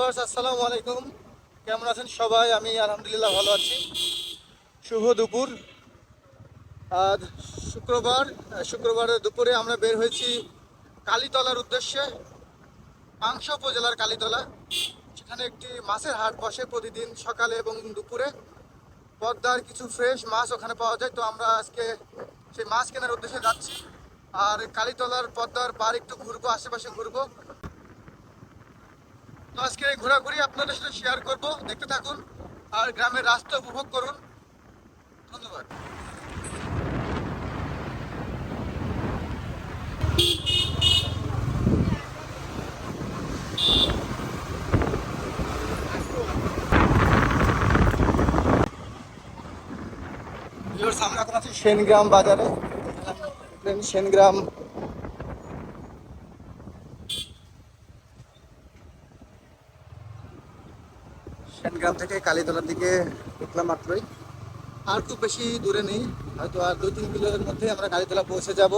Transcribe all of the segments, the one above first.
Viewers আসসালামু আলাইকুম, কেমন আছেন সবাই? আমি আলহামদুলিল্লাহ ভালো আছি। শুভ দুপুর। আজ শুক্রবারের দুপুরে আমরা বের হয়েছি কালীতলার উদ্দেশ্যে। পাংশা উপজেলার কালীতলা, সেখানে একটি মাছের হাট বসে প্রতিদিন সকালে এবং দুপুরে। পদ্মার কিছু ফ্রেশ মাছ ওখানে পাওয়া যায়, তো আমরা আজকে সেই মাছ কেনার উদ্দেশ্যে যাচ্ছি। আর কালীতলার পদ্মার পাড় একটু ঘুরবো, আশেপাশে ঘুরবো। তো আজকে এই ঘোরাঘুরি আপনাদের সাথে শেয়ার করব, দেখতে থাকুন আর গ্রামের রাস্তা উপভোগ করুন। ধন্যবাদ। সামনে এখন আছে সেনগ্রাম বাজারে। সেনগ্রাম সেনগ্রাম থেকে কালীতলার দিকে ঢুকলাম মাত্রই। আর খুব বেশি দূরে নেই, হয়তো আর 2-3 কিলোর মধ্যে আমরা কালীতলা পৌঁছে যাব।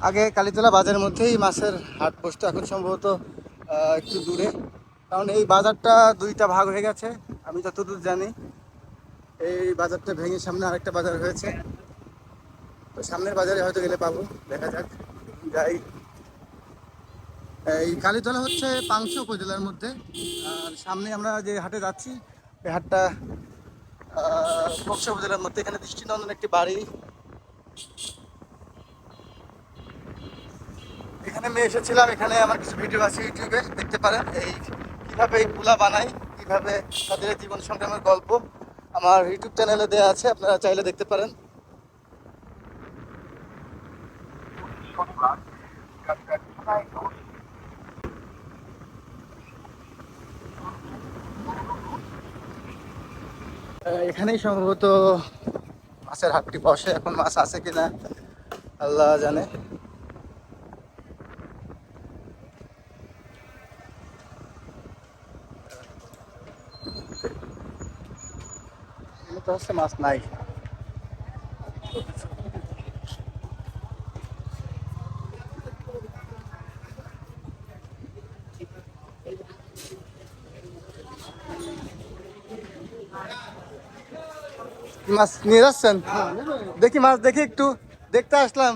আগে কালীতলা বাজারের মধ্যেই মাছের হাট বসতো, এখন সম্ভবত একটু দূরে। কারণ এই বাজারটা দুইটা ভাগ হয়ে গেছে আমি যতদূর জানি। এই বাজারটা ভেঙে সামনে আরেকটা বাজার হয়েছে, তো সামনের বাজারে হয়তো গেলে পাবো, দেখা যাক যাই। এই কালীতলা হচ্ছে পাংশা উপজেলার মধ্যে। আর সামনে আমরা যে হাটে যাচ্ছি, এই হাটটা পাংশা উপজেলার মধ্যে। এখানে দৃষ্টিনন্দন একটি বাড়ি, এখানে আমি এসেছিলাম। এখানে আমার কিছু ভিডিও আছে ইউটিউবে, দেখতে পারেন। এই কিভাবে এই পুলা বানাই, কিভাবে তাদের জীবন সংগ্রামের গল্প আমার ইউটিউব চ্যানেলে দেওয়া আছে, আপনারা চাইলে দেখতে পারেন। এখানেই সম্ভবত মাছের হাটটি বসে। এখন মাছ আছে কিনা আল্লাহ জানে। তো হচ্ছে মাছ নাই। মাছ নিয়ে যাচ্ছেন? দেখি মাছ, দেখি একটু দেখতে আসলাম।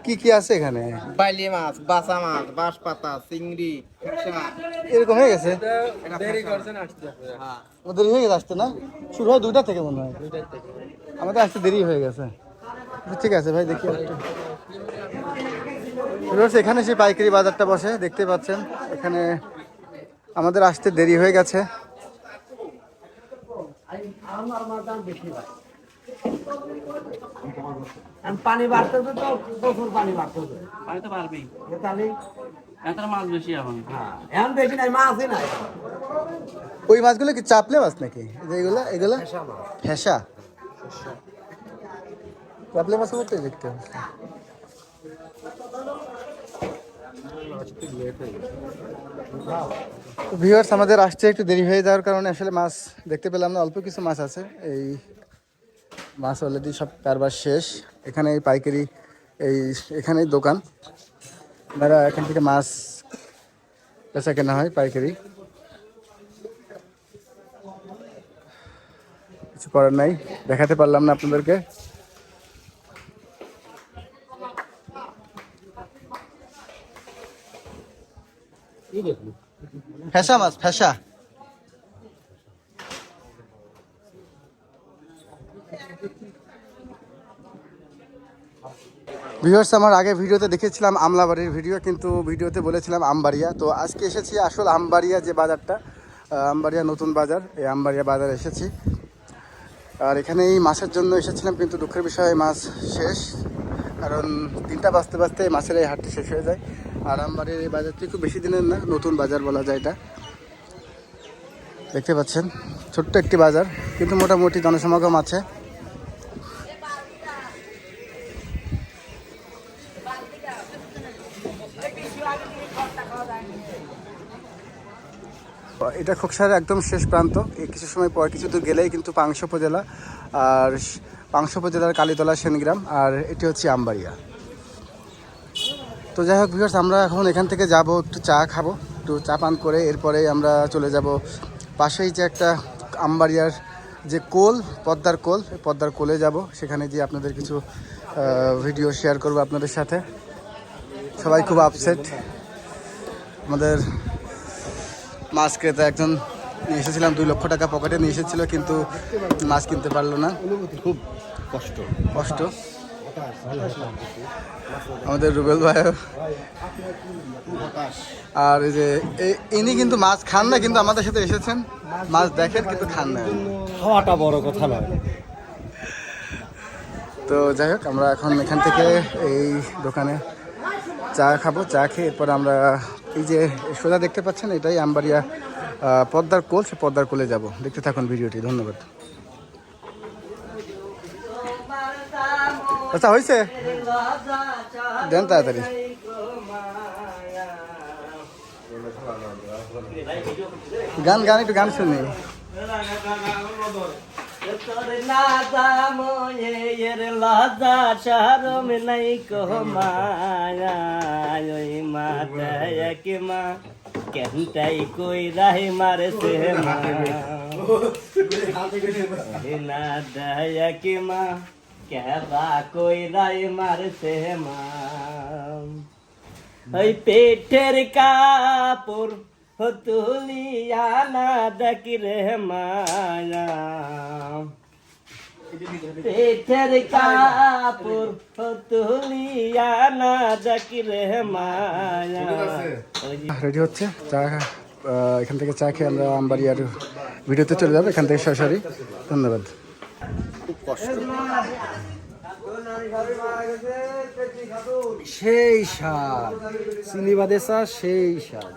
কি কি আছে এখানে? বাইলি মাছ, বাসা মাছ, বাঁশ পাতা, চিংড়ি, এরকম হয়ে গেছে? দেরি করছেন আসতে। দেরি হয়ে গেছে আসতে না? শুরু হয় 2টা থেকে মনে হয়। আমাদের আসতে দেরি হয়ে গেছে। ঠিক আছে ভাই, দেখি একটু। এখানে সেই পাইকারি বাজারটা বসে, দেখতে পাচ্ছেন। এখানে আমাদের আসতে দেরি হয়ে গেছে। পানি বাড়তেছে তো, প্রচুর পানি বাড়তেছে। পানি তো পারবেই, তাহলে এখন মাছ বেশি এখন। এখন বেশি নাই, মাছই নাই। ওই মাছগুলো কি চাপলে মাছ নাকি? এগুলো এগুলো ফেসা চাপলে মাছের মতো দেখতে। ভিউয়ার্স, আমাদের আসতে একটু দেরি হয়ে যাওয়ার কারণে আসলে মাছ দেখতে পেলাম না। অল্প কিছু মাছ আছে। এই মাছ অলরেডি সব কারবার শেষ। এখানে এই পাইকারি, এখানেই দোকান, আপনারা এখান থেকে মাছ বেচা কেনা হয় পাইকারি। কিছু করার নাই, দেখাতে পারলাম না আপনাদেরকে। ফেসা মাছ, ফেসা। ভিউয়ার্স, আমার আগে ভিডিওতে দেখেছিলাম আমলাবাড়ির ভিডিও, কিন্তু ভিডিওতে বলেছিলাম আমবাড়িয়া। তো আজকে এসেছি আসল আমবাড়িয়া যে বাজারটা, আমবাড়িয়া নতুন বাজার, এই আমবাড়িয়া বাজার এসেছি। আর এখানে এই মাছের জন্য এসেছিলাম, কিন্তু দুঃখের বিষয়ে মাছ শেষ। কারণ 3টা বাজতে বাজতে মাছের এই হাটটি শেষ হয়ে যায়। আর আমবাড়ির এই বাজারটি খুব বেশি দিনের না, নতুন বাজার বলা যায় এটা। দেখতে পাচ্ছেন ছোট্ট একটি বাজার, কিন্তু মোটামুটি জনসমাগম আছে। এটা খোকসার একদম শেষ প্রান্ত। এই কিছু সময় পর কিছু দূর গেলেই কিন্তু পাংশ উপজেলা, আর পাংশ উপজেলার কালীতলা সেনগ্রাম, আর এটি হচ্ছে আমবাড়িয়া। তো যাই হোক ভিউয়ার্স, আমরা এখন এখান থেকে যাব, একটু চা খাবো, একটু চা পান করে এরপরে আমরা চলে যাব পাশেই যে একটা আমবাড়িয়ার যে কোল, পদ্মার কোল, এই পদ্মার কোলে যাব। সেখানে গিয়ে আপনাদের কিছু ভিডিও শেয়ার করবো আপনাদের সাথে। সবাই খুব আপসেট। আমাদের মাছ ক্রেতা একজন নিয়ে এসেছিলাম, 2 লক্ষ টাকা পকেটে নিয়ে এসেছিল, কিন্তু মাছ কিনতে পারলো না। খুব কষ্ট। আমাদের রুবেল ভাই আর এই যে ইনি কিন্তু মাছ খান না, কিন্তু আমাদের সাথে এসেছেন, মাছ দেখেন কিন্তু খান না। খাওয়াটা বড় কথা নয়। তো যাই হোক, আমরা এখন এখান থেকে এই দোকানে চা খাবো। চা খেয়ে এরপর আমরা এই যে সোজা দেখতে পাচ্ছেন, এটাই আমবাড়িয়া পদ্মার কোল, সে পদ্মার কোলে যাব। দেখতে থাকুন ভিডিওটি। ধন্যবাদ। আচ্ছা, হয়েছে, দেন তাড়াতাড়ি। গান একটু গান শুনি। কেনটাই কই রাহে মারে সে না দয়া কি মা কেবা কই রাহে মারে সে মা ওই পেটের কাপড় তুলিয়া না দেখি রে মায়া পেটের কাপড় তুলিয়া না দেখি রে মায়া। রেডি হচ্ছে চা। এখান থেকে চা খেয়ে আমরা আমবাড়িয়ার ভিডিওতে চলে যাবো, এখান থেকে সরাসরি। ধন্যবাদ। সেই স্বাদ চিনি বাদে চা, সেই স্বাদ।